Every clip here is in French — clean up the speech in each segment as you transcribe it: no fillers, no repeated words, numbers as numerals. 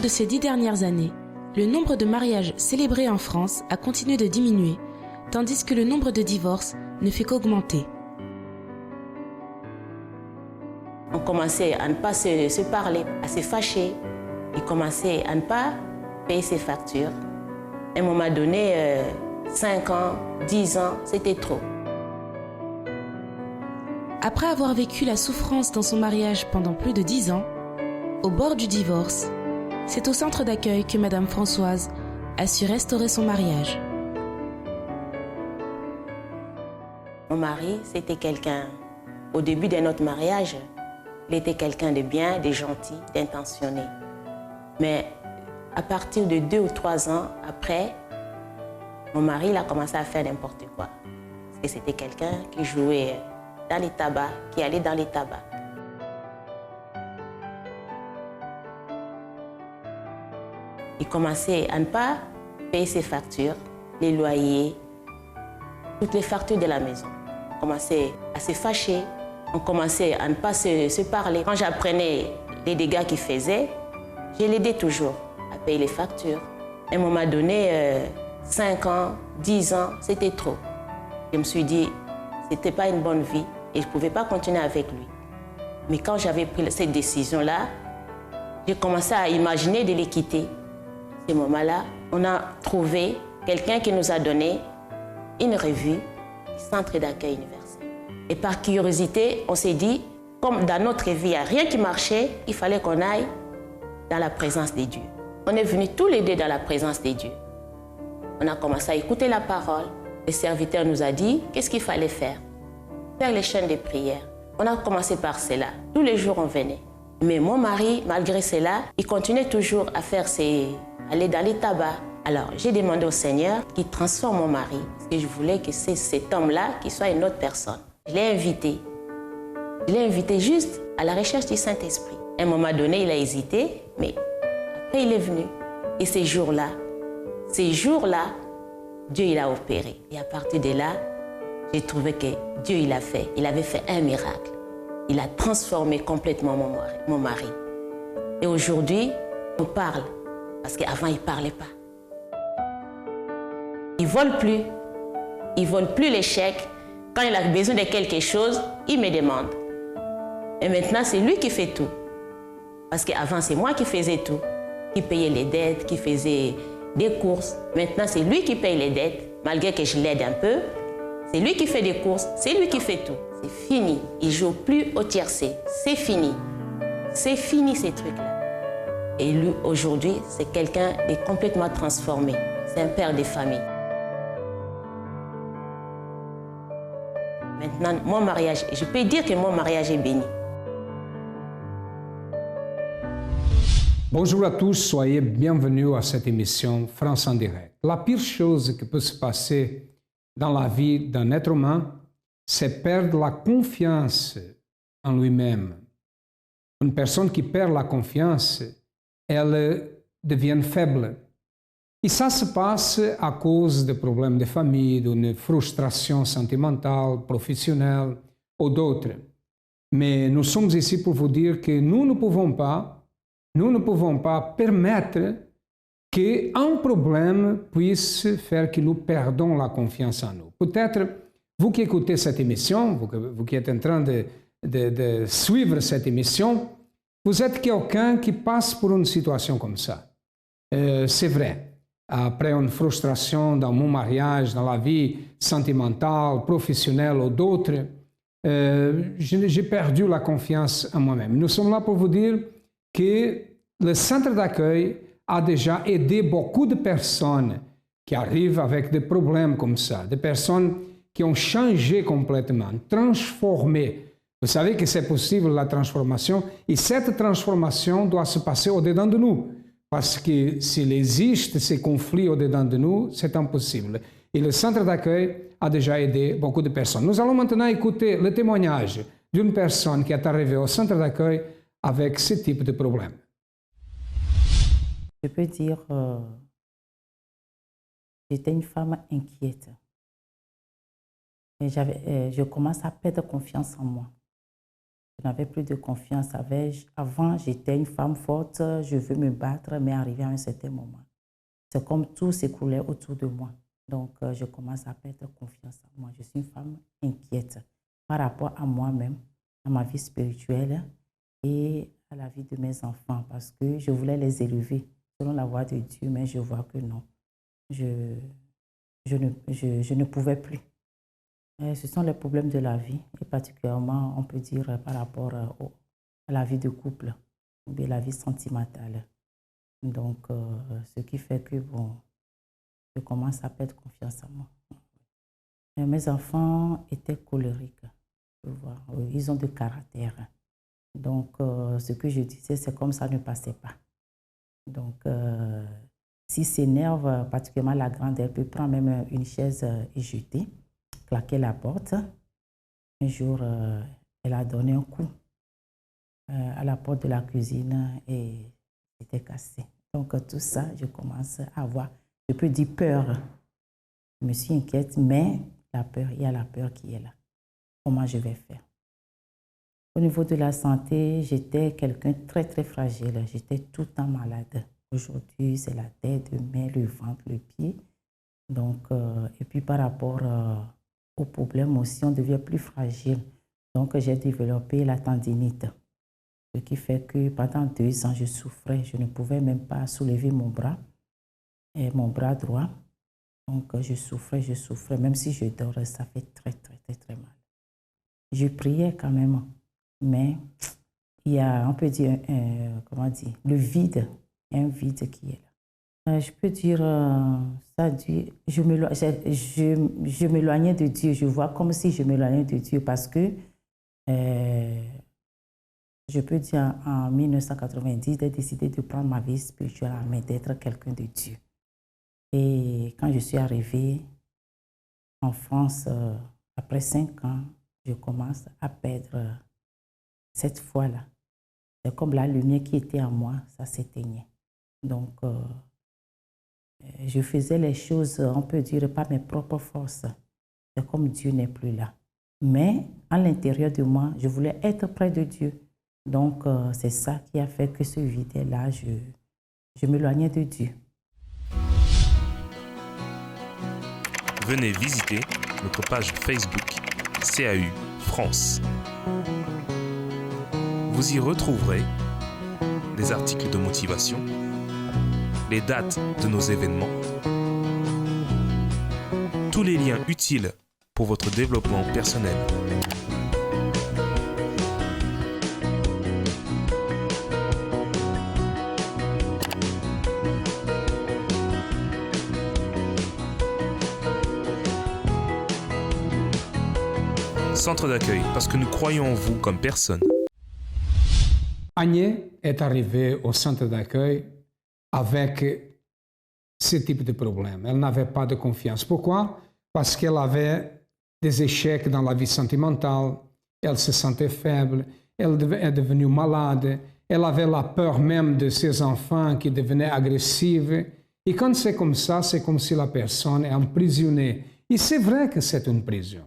de ces 10 dernières années, le nombre de mariages célébrés en France a continué de diminuer, tandis que le nombre de divorces ne fait qu'augmenter. On commençait à ne pas se parler, à se fâcher. Il commençait à ne pas payer ses factures. À un moment donné, 5 ans, 10 ans, c'était trop. Après avoir vécu la souffrance dans son mariage pendant plus de 10 ans, au bord du divorce, c'est au centre d'accueil que Madame Françoise a su restaurer son mariage. Mon mari, c'était quelqu'un, au début de notre mariage, il était quelqu'un de bien, de gentil, d'intentionné. Mais à partir de 2 ou 3 ans après, mon mari il a commencé à faire n'importe quoi. Parce que c'était quelqu'un qui jouait dans les tabacs, qui allait dans les tabacs. Il commençait à ne pas payer ses factures, les loyers, toutes les factures de la maison. On commençait à se fâcher, on commençait à ne pas se parler. Quand j'apprenais les dégâts qu'il faisait, je l'aidais toujours à payer les factures. À un moment donné, 5 ans, 10 ans, c'était trop. Je me suis dit, ce n'était pas une bonne vie et je ne pouvais pas continuer avec lui. Mais quand j'avais pris cette décision-là, j'ai commencé à imaginer de les quitter. À ce moment-là, on a trouvé quelqu'un qui nous a donné une revue, Centre d'accueil universel. Et par curiosité, on s'est dit, comme dans notre vie, il n'y a rien qui marchait, il fallait qu'on aille dans la présence des dieux. On est venus tous les deux dans la présence des dieux. On a commencé à écouter la parole. Le serviteur nous a dit, qu'est-ce qu'il fallait faire? Faire les chaînes de prière. On a commencé par cela. Tous les jours, on venait. Mais mon mari, malgré cela, il continuait toujours à aller dans les tabacs. Alors, j'ai demandé au Seigneur qu'il transforme mon mari. Parce que je voulais que c'est cet homme-là qui soit une autre personne. Je l'ai invité. Je l'ai invité juste à la recherche du Saint-Esprit. À un moment donné, il a hésité, mais après, il est venu. Et ces jours-là, Dieu, il a opéré. Et à partir de là, j'ai trouvé que Dieu, il avait fait un miracle. Il a transformé complètement mon mari. Et aujourd'hui, on parle. Parce qu'avant, il ne parlait pas. Il ne vole plus. Il ne vole plus les chèques. Quand il a besoin de quelque chose, il me demande. Et maintenant, c'est lui qui fait tout. Parce qu'avant, c'est moi qui faisais tout. Qui payait les dettes, qui faisait des courses. Maintenant, c'est lui qui paye les dettes, malgré que je l'aide un peu. C'est lui qui fait des courses, c'est lui qui fait tout. C'est fini. Il ne joue plus au tiercé. C'est fini. C'est fini ces trucs-là. Et lui, aujourd'hui, c'est quelqu'un de complètement transformé. C'est un père de famille. Maintenant, mon mariage, je peux dire que mon mariage est béni. Bonjour à tous, soyez bienvenus à cette émission France en direct. La pire chose qui peut se passer dans la vie d'un être humain, c'est perdre la confiance en lui-même. Une personne qui perd la confiance, elle devient faible. Et ça se passe à cause de problèmes de famille, d'une frustration sentimentale, professionnelle ou d'autres. Mais nous sommes ici pour vous dire que nous ne pouvons pas permettre qu'un problème puisse faire que nous perdons la confiance en nous. Peut-être, vous qui écoutez cette émission, vous qui êtes en train de suivre cette émission, vous êtes quelqu'un qui passe por une situation comme ça. C'est vrai. Après une frustration dans mon mariage, dans la vie sentimentale, professionnelle ou d'autres, j'ai perdu la confiance en moi-même. Nous sommes là pour vous dire que le centre d'accueil a déjà aidé beaucoup de personnes qui arrivent avec des problèmes comme ça, des personnes qui ont changé complètement, transformé. Vous savez que c'est possible la transformation et cette transformation doit se passer au-dedans de nous. Parce que s'il existe ces conflits au-dedans de nous, c'est impossible. Et le centre d'accueil a déjà aidé beaucoup de personnes. Nous allons maintenant écouter le témoignage d'une personne qui est arrivée au centre d'accueil avec ce type de problème. Je peux dire, j'étais une femme inquiète. Et je commence à perdre confiance en moi. Je n'avais plus de confiance. Avant, j'étais une femme forte, je veux me battre, mais arrivé à un certain moment, c'est comme tout s'écroulait autour de moi. Donc, je commence à perdre confiance en moi. Je suis une femme inquiète par rapport à moi-même, à ma vie spirituelle et à la vie de mes enfants, parce que je voulais les élever selon la voie de Dieu, mais je vois que non, je ne pouvais plus. Ce sont les problèmes de la vie, et particulièrement, on peut dire, par rapport à la vie de couple, ou bien la vie sentimentale. Donc, ce qui fait que, bon, je commence à perdre confiance en moi. Et mes enfants étaient colériques, tu vois. Ils ont de caractère. Donc, ce que je disais, c'est comme ça ne passait pas. Donc, s'ils s'énervent, particulièrement la grande, elle peut prendre même une chaise et jeter, claquer la porte. Un jour, elle a donné un coup à la porte de la cuisine et c'était cassé. Donc, tout ça, je commence à avoir, je peux dire peur. Je me suis inquiète, mais la peur, il y a la peur qui est là. Comment je vais faire? Au niveau de la santé, j'étais quelqu'un de très, très fragile. J'étais tout le temps malade. Aujourd'hui, c'est la tête, demain, le ventre, le pied. Donc, et puis par rapport aux problèmes aussi, on devient plus fragile. Donc, j'ai développé la tendinite. Ce qui fait que pendant 2 ans, je souffrais. Je ne pouvais même pas soulever mon bras droit. Donc, je souffrais. Même si je dors, ça fait très, très, très, très mal. Je priais quand même, mais il y a, on peut dire, le vide. Il y a un vide qui est là. Je peux dire, je m'éloignais de Dieu. Je vois comme si je m'éloignais de Dieu parce que je peux dire en 1990, j'ai décidé de prendre ma vie spirituelle en main, d'être quelqu'un de Dieu. Et quand je suis arrivée en France, après 5 ans, je commence à perdre cette foi-là. C'est comme la lumière qui était en moi, ça s'éteignait. Donc, je faisais les choses, on peut dire, par mes propres forces. C'est comme Dieu n'est plus là. Mais à l'intérieur de moi, je voulais être près de Dieu. Donc, c'est ça qui a fait que ce vide-là, je m'éloignais de Dieu. Venez visiter notre page Facebook CAU France. Vous y retrouverez des articles de motivation, les dates de nos événements, tous les liens utiles pour votre développement personnel. Centre d'accueil, parce que nous croyons en vous comme personne. Agnès est arrivée au centre d'accueil avec ce type de problème. Elle n'avait pas de confiance. Pourquoi? Parce qu'elle avait des échecs dans la vie sentimentale, elle se sentait faible, elle est devenue malade, elle avait la peur même de ses enfants qui devenaient agressifs. Et quand c'est comme ça, c'est comme si la personne est emprisonnée. Et c'est vrai que c'est une prison.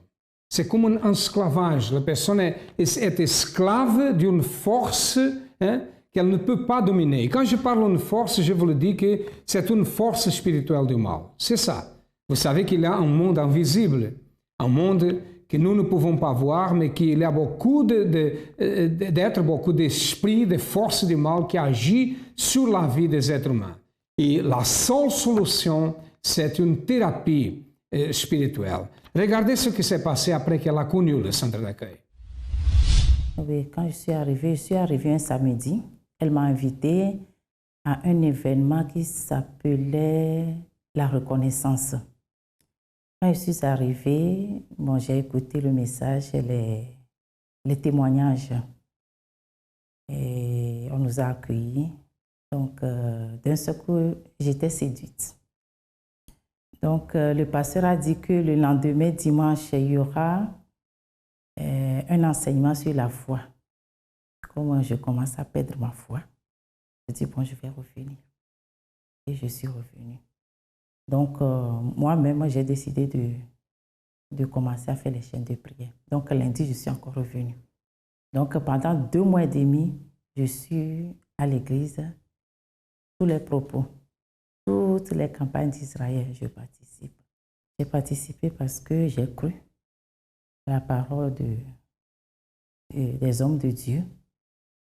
C'est comme un esclavage. La personne est esclave d'une force qu'elle ne peut pas dominer. Et quand je parle d'une force, je vous le dis que c'est une force spirituelle du mal. C'est ça. Vous savez qu'il y a un monde invisible, un monde que nous ne pouvons pas voir, mais qu'il y a beaucoup beaucoup d'esprits, de forces du mal qui agissent sur la vie des êtres humains. Et la seule solution, c'est une thérapie spirituelle. Regardez ce qui s'est passé après qu'elle a connu le centre d'accueil. Oui, quand je suis arrivée un samedi. Elle m'a invitée à un événement qui s'appelait la reconnaissance. Quand je suis arrivée, j'ai écouté le message et les témoignages. Et on nous a accueillis. Donc, d'un seul coup, j'étais séduite. Donc, le pasteur a dit que le lendemain, dimanche, il y aura un enseignement sur la foi. Comme je commence à perdre ma foi, je dis, je vais revenir. Et je suis revenue. Donc, moi-même, j'ai décidé de commencer à faire les chaînes de prière. Donc, lundi, je suis encore revenue. Donc, pendant 2 mois et demi, je suis à l'église, tous les propos, toutes les campagnes d'Israël, je participe. J'ai participé parce que j'ai cru à la parole des hommes de Dieu,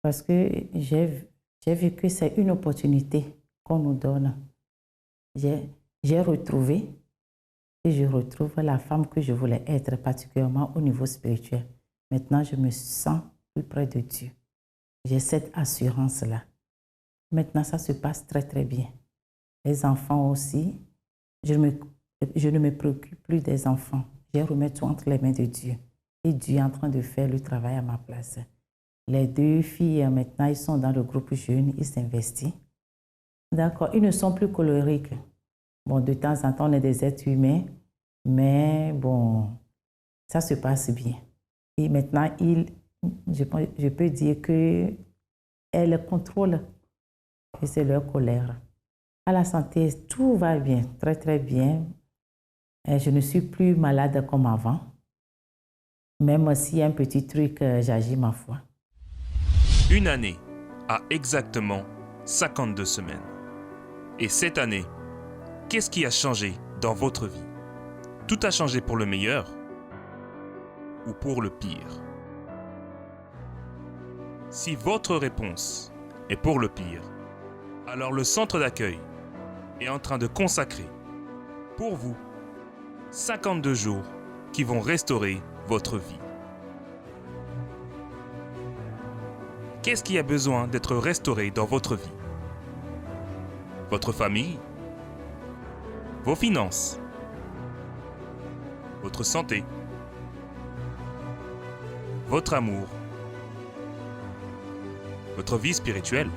parce que j'ai vu que c'est une opportunité qu'on nous donne. J'ai retrouvé et je retrouve la femme que je voulais être, particulièrement au niveau spirituel. Maintenant, je me sens plus près de Dieu. J'ai cette assurance-là. Maintenant, ça se passe très, très bien. Les enfants aussi, je ne me préoccupe plus des enfants. Je remets tout entre les mains de Dieu. Et Dieu est en train de faire le travail à ma place. Les 2 filles, maintenant, ils sont dans le groupe jeune, ils s'investissent. D'accord, ils ne sont plus colériques. Bon, de temps en temps, on est des êtres humains, mais bon, ça se passe bien. Et maintenant, je peux dire qu'elles contrôlent, que c'est leur colère. À la santé, tout va bien, très très bien. Et je ne suis plus malade comme avant. Même s'il y a un petit truc, j'agis ma foi. Une année a exactement 52 semaines. Et cette année, qu'est-ce qui a changé dans votre vie? Tout a changé pour le meilleur ou pour le pire? Si votre réponse est pour le pire, alors le centre d'accueil est en train de consacrer pour vous 52 jours qui vont restaurer votre vie. Qu'est-ce qui a besoin d'être restauré dans votre vie? Votre famille, vos finances, votre santé, votre amour, votre vie spirituelle.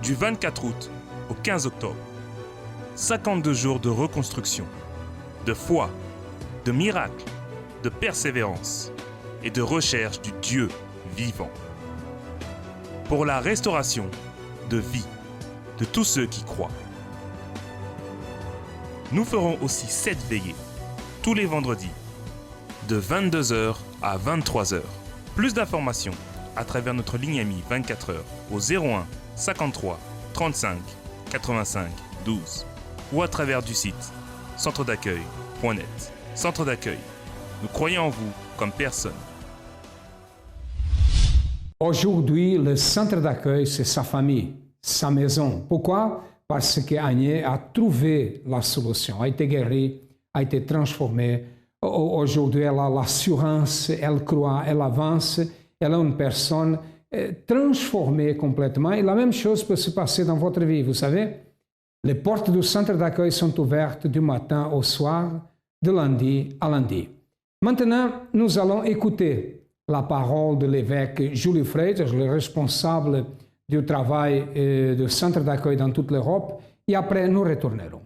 Du 24 août au 15 octobre, 52 jours de reconstruction, de foi, de miracle, de persévérance et de recherche du Dieu vivant. Pour la restauration de vie de tous ceux qui croient. Nous ferons aussi 7 veillées, tous les vendredis, de 22h à 23h. Plus d'informations à travers notre ligne amie 24h au 01 53 35 85 12 ou à travers du site centredaccueil.net. Centre d'accueil, nous croyons en vous comme personne. Aujourd'hui, le centre d'accueil, c'est sa famille, sa maison. Pourquoi? Parce qu'Agnès a trouvé la solution, a été guérie, a été transformée. Aujourd'hui, elle a l'assurance, elle croit, elle avance, elle est une personne transformée complètement. Et la même chose peut se passer dans votre vie, vous savez. Les portes du centre d'accueil sont ouvertes du matin au soir, de lundi à lundi. Maintenant, nous allons écouter la parole de l'évêque Jules Freitas, le responsable du travail du centre d'accueil dans toute l'Europe, et après nous retournerons.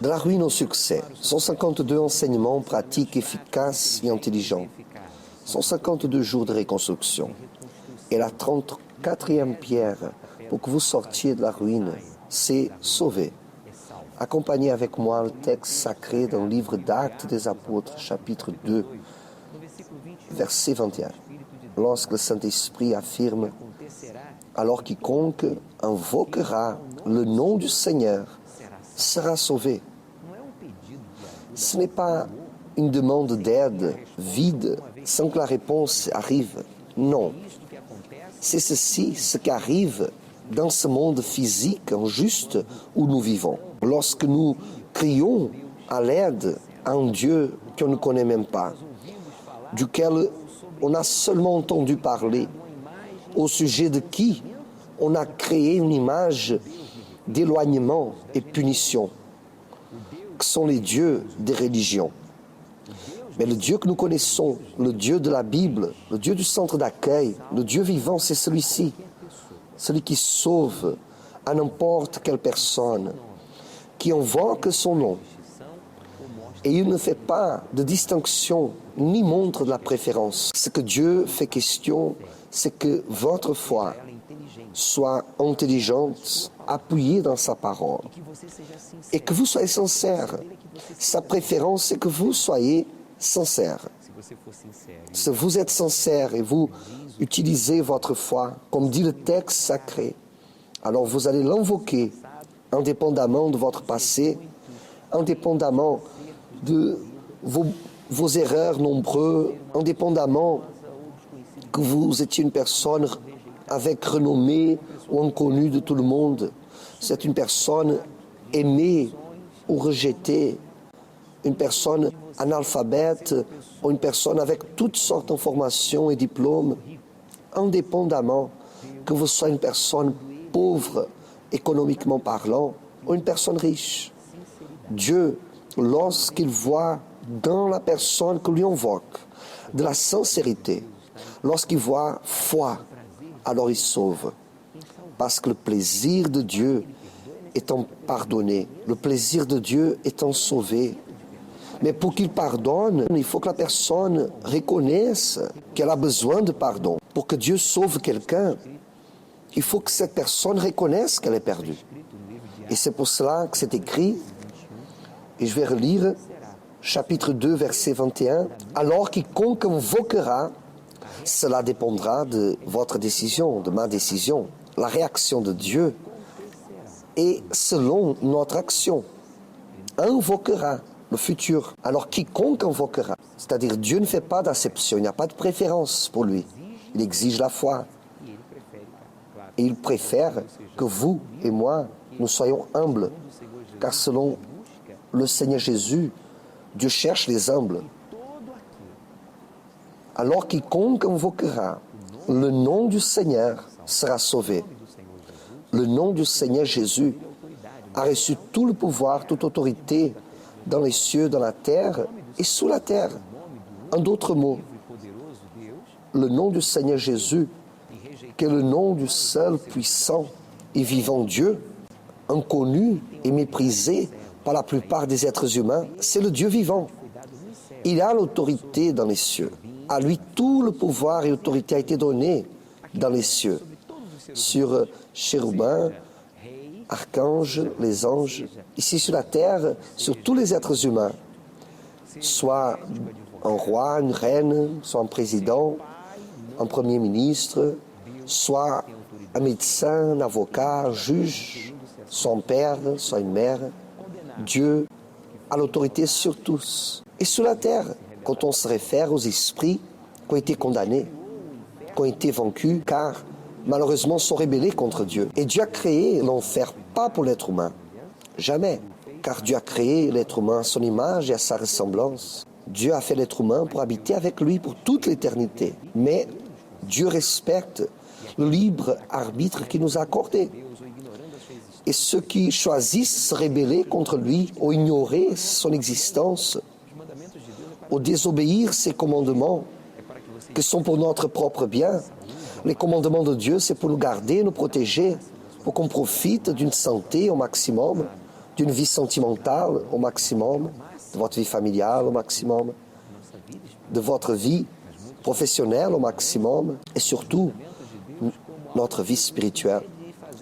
De la ruine au succès, 152 enseignements pratiques, efficaces et intelligents. 152 jours de reconstruction. Et la 34e pierre pour que vous sortiez de la ruine, c'est sauver. Accompagnez avec moi le texte sacré dans le livre d'Actes des Apôtres, chapitre 2, verset 21. Lorsque le Saint-Esprit affirme « Alors quiconque invoquera le nom du Seigneur sera sauvé ». Ce n'est pas une demande d'aide vide sans que la réponse arrive. Non. C'est ceci, ce qui arrive dans ce monde physique injuste où nous vivons. Lorsque nous crions à l'aide à un Dieu qu'on ne connaît même pas, duquel on a seulement entendu parler, au sujet de qui on a créé une image d'éloignement et punition, que sont les dieux des religions. Mais le Dieu que nous connaissons, le Dieu de la Bible, le Dieu du centre d'accueil, le Dieu vivant, c'est celui-ci, celui qui sauve à n'importe quelle personne, qui invoque son nom. Et il ne fait pas de distinction ni montre de la préférence. Ce que Dieu fait question, c'est que votre foi soit intelligente, appuyée dans sa parole, et que vous soyez sincère. Sa préférence, c'est que vous soyez sincère. Si vous êtes sincère et vous utilisez votre foi, comme dit le texte sacré, alors vous allez l'invoquer indépendamment de votre passé, indépendamment de vos erreurs nombreuses, indépendamment que vous étiez une personne avec renommée ou inconnue de tout le monde. C'est une personne aimée ou rejetée, une personne analphabète ou une personne avec toutes sortes d'informations et diplômes, indépendamment que vous soyez une personne pauvre, économiquement parlant, ou une personne riche. Dieu, lorsqu'il voit dans la personne que lui invoque de la sincérité, lorsqu'il voit foi, alors il sauve. Parce que le plaisir de Dieu est en pardonner, le plaisir de Dieu est en sauver. Mais pour qu'il pardonne, il faut que la personne reconnaisse qu'elle a besoin de pardon. Pour que Dieu sauve quelqu'un, il faut que cette personne reconnaisse qu'elle est perdue. Et c'est pour cela que c'est écrit, et je vais relire chapitre 2, verset 21, « Alors quiconque invoquera, cela dépendra de votre décision, de ma décision. La réaction de Dieu est selon notre action. Invoquera le futur. Alors quiconque invoquera, c'est-à-dire Dieu ne fait pas d'acception, il n'y a pas de préférence pour lui. Il exige la foi. Et il préfère que vous et moi, nous soyons humbles. Car selon le Seigneur Jésus, Dieu cherche les humbles. Alors quiconque invoquera le nom du Seigneur sera sauvé. Le nom du Seigneur Jésus a reçu tout le pouvoir, toute autorité dans les cieux, dans la terre et sous la terre. En d'autres mots, le nom du Seigneur Jésus, qui est le nom du seul puissant et vivant Dieu, inconnu et méprisé par la plupart des êtres humains, c'est le Dieu vivant. Il a l'autorité dans les cieux. À lui, tout le pouvoir et l'autorité a été donné dans les cieux, sur chérubins, archanges, les anges, ici sur la terre, sur tous les êtres humains, soit un roi, une reine, soit un président, un premier ministre, soit un médecin, un avocat, un juge, soit un père, soit une mère. Dieu a l'autorité sur tous. Et sur la terre, quand on se réfère aux esprits qui ont été condamnés, qui ont été vaincus, car malheureusement sont rebellés contre Dieu. Et Dieu a créé l'enfer pas pour l'être humain, jamais, car Dieu a créé l'être humain à son image et à sa ressemblance. Dieu a fait l'être humain pour habiter avec lui pour toute l'éternité. Mais Dieu respecte le libre arbitre qu'il nous a accordé. Et ceux qui choisissent de se rebeller contre lui ou ignorer son existence ou désobéir ses commandements, qui sont pour notre propre bien, les commandements de Dieu, c'est pour nous garder, nous protéger, pour qu'on profite d'une santé au maximum, d'une vie sentimentale au maximum, de votre vie familiale au maximum, de votre vie professionnelle au maximum, et surtout notre vie spirituelle.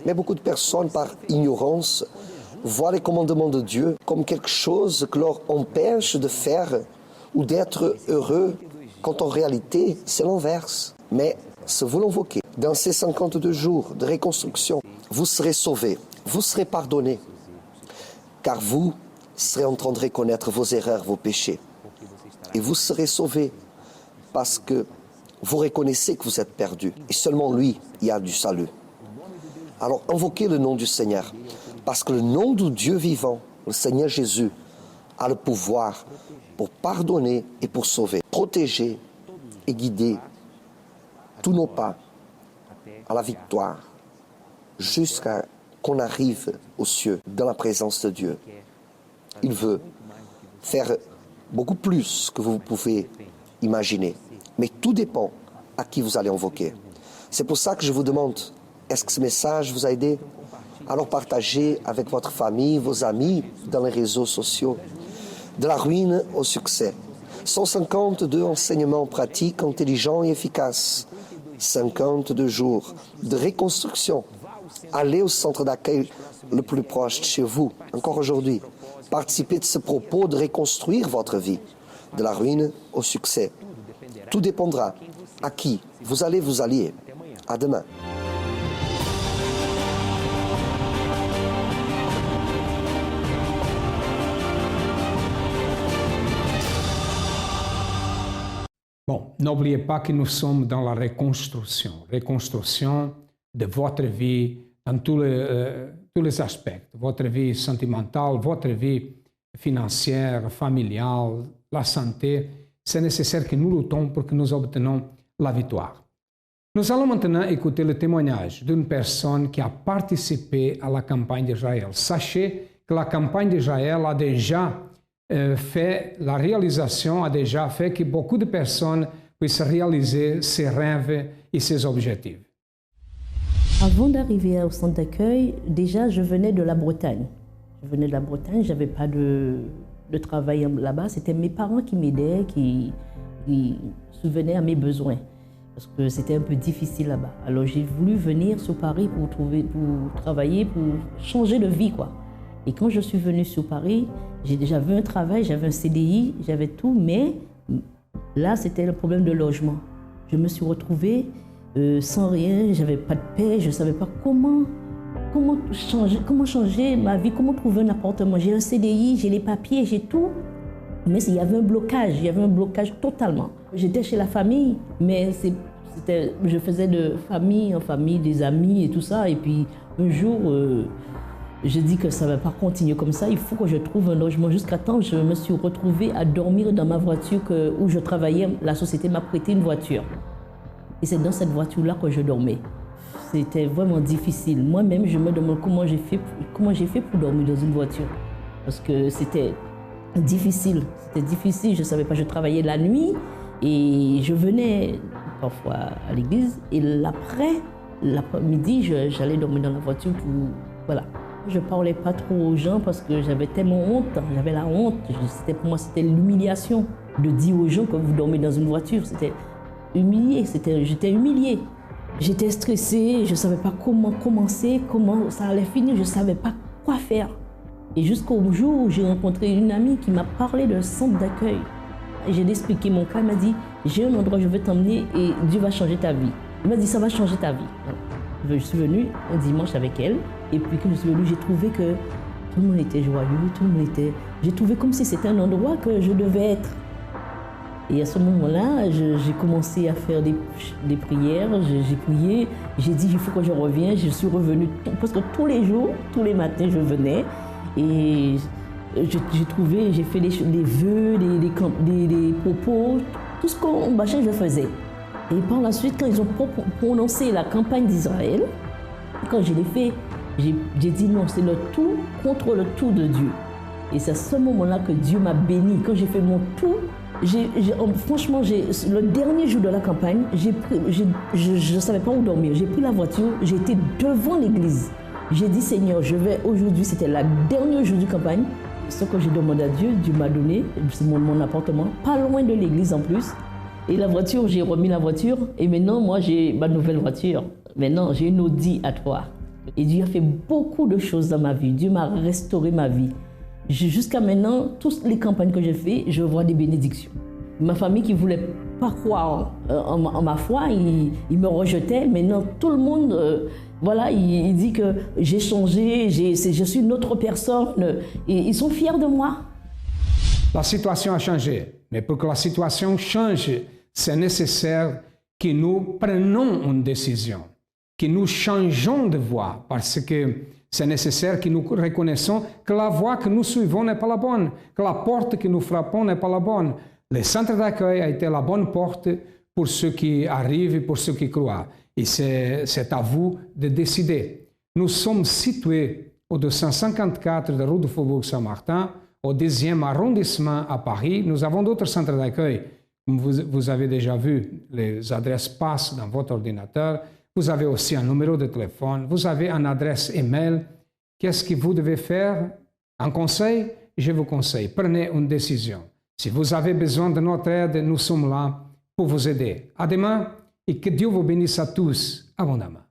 Mais beaucoup de personnes, par ignorance, voient les commandements de Dieu comme quelque chose qui leur empêche de faire ou d'être heureux, quand en réalité, c'est l'inverse. Mais si vous l'invoquez, dans ces 52 jours de reconstruction, vous serez sauvés, vous serez pardonnés, car vous serez en train de reconnaître vos erreurs, vos péchés. Et vous serez sauvés parce que vous reconnaissez que vous êtes perdus. Et seulement lui, il y a du salut. Alors invoquez le nom du Seigneur, parce que le nom du Dieu vivant, le Seigneur Jésus, a le pouvoir pour pardonner et pour sauver, protéger et guider tous nos pas à la victoire, jusqu'à qu'on arrive aux cieux, dans la présence de Dieu. Il veut faire beaucoup plus que vous pouvez imaginer, mais tout dépend à qui vous allez invoquer. C'est pour ça que je vous demande, est-ce que ce message vous a aidé? Alors partagez avec votre famille, vos amis, dans les réseaux sociaux. De la ruine au succès. 152 enseignements pratiques, intelligents et efficaces. 52 jours de reconstruction. Allez au centre d'accueil le plus proche de chez vous, encore aujourd'hui. Participez de ce propos de reconstruire votre vie, de la ruine au succès. Tout dépendra à qui vous allez vous allier. À demain. Bon, n'oubliez pas que nous sommes dans la reconstruction de votre vie dans tous les aspects, votre vie sentimentale, votre vie financière, familiale, la santé. C'est nécessaire que nous luttons pour que nous obtenions la victoire. Nous allons maintenant écouter le témoignage d'une personne qui a participé à la campagne d'Israël. Sachez que la campagne d'Israël a déjà la réalisation a déjà fait que beaucoup de personnes puissent réaliser ses rêves et ses objectifs. Avant d'arriver au centre d'accueil, déjà je venais de la Bretagne. Je n'avais pas de travail là-bas. C'était mes parents qui m'aidaient, qui subvenaient à mes besoins. Parce que c'était un peu difficile là-bas. Alors j'ai voulu venir sur Paris pour travailler, pour changer de vie, quoi. Et quand je suis venue sur Paris, j'avais un travail, j'avais un CDI, j'avais tout, mais là, c'était le problème de logement. Je me suis retrouvée sans rien, j'avais pas de paix, je ne savais pas comment changer ma vie, comment trouver un appartement. J'ai un CDI, j'ai les papiers, j'ai tout, mais il y avait un blocage totalement. J'étais chez la famille, mais je faisais de famille en famille, des amis et tout ça, et puis un jour, je dis que ça ne va pas continuer comme ça, il faut que je trouve un logement. Jusqu'à temps, je me suis retrouvée à dormir dans ma voiture où je travaillais. La société m'a prêté une voiture. Et c'est dans cette voiture-là que je dormais. C'était vraiment difficile. Moi-même, je me demande comment j'ai fait pour dormir dans une voiture. Parce que c'était difficile. Je ne savais pas, je travaillais la nuit et je venais parfois à l'église. Et l'après-midi, j'allais dormir dans la voiture voilà. Je ne parlais pas trop aux gens parce que j'avais tellement honte, j'avais la honte. Pour moi, c'était l'humiliation de dire aux gens que vous dormez dans une voiture. C'était humilié, j'étais humiliée. J'étais stressée, je ne savais pas comment commencer, comment ça allait finir, je ne savais pas quoi faire. Et jusqu'au jour où j'ai rencontré une amie qui m'a parlé d'un centre d'accueil. J'ai expliqué mon cas, elle m'a dit, j'ai un endroit, je vais t'emmener et Dieu va changer ta vie. Elle m'a dit, ça va changer ta vie. Je suis venue un dimanche avec elle. Et puis quand je suis venue, j'ai trouvé que tout le monde était joyeux, J'ai trouvé comme si c'était un endroit que je devais être. Et à ce moment-là, j'ai commencé à faire des prières, j'ai prié, j'ai dit il faut que je revienne. Je suis revenue parce que tous les jours, tous les matins, je venais. Et j'ai fait des vœux, des propos, tout ce qu'on bâchait, je faisais. Et par la suite, quand ils ont prononcé la campagne d'Israël, quand je l'ai fait, j'ai dit non, c'est le tout contre le tout de Dieu. Et c'est à ce moment-là que Dieu m'a béni. Quand j'ai fait mon tout, franchement, le dernier jour de la campagne, je ne savais pas où dormir. J'ai pris la voiture, j'ai été devant l'église. J'ai dit Seigneur, aujourd'hui, c'était le dernier jour de campagne. Ce que j'ai demandé à Dieu, Dieu m'a donné, c'est mon appartement, pas loin de l'église en plus. Et la voiture, j'ai remis la voiture et maintenant, moi, j'ai ma nouvelle voiture. Maintenant, j'ai une Audi A3. Et Dieu a fait beaucoup de choses dans ma vie. Dieu m'a restauré ma vie. Jusqu'à maintenant, toutes les campagnes que j'ai faites, je vois des bénédictions. Ma famille qui ne voulait pas croire en ma foi, ils me rejetaient. Maintenant, tout le monde, il dit que j'ai changé, je suis une autre personne. Et ils sont fiers de moi. La situation a changé. Mais pour que la situation change, c'est nécessaire que nous prenions une décision, que nous changeons de voie, parce que c'est nécessaire que nous reconnaissons que la voie que nous suivons n'est pas la bonne, que la porte que nous frappons n'est pas la bonne. Le centre d'accueil a été la bonne porte pour ceux qui arrivent et pour ceux qui croient. Et c'est à vous de décider. Nous sommes situés au 254 de rue du Faubourg Saint-Martin, au 10e arrondissement à Paris. Nous avons d'autres centres d'accueil. Comme vous avez déjà vu, les adresses passent dans votre ordinateur. Vous avez aussi un numéro de téléphone. Vous avez une adresse email. Qu'est-ce que vous devez faire? Un conseil? Je vous conseille. Prenez une décision. Si vous avez besoin de notre aide, nous sommes là pour vous aider. À demain, et que Dieu vous bénisse à tous abondamment.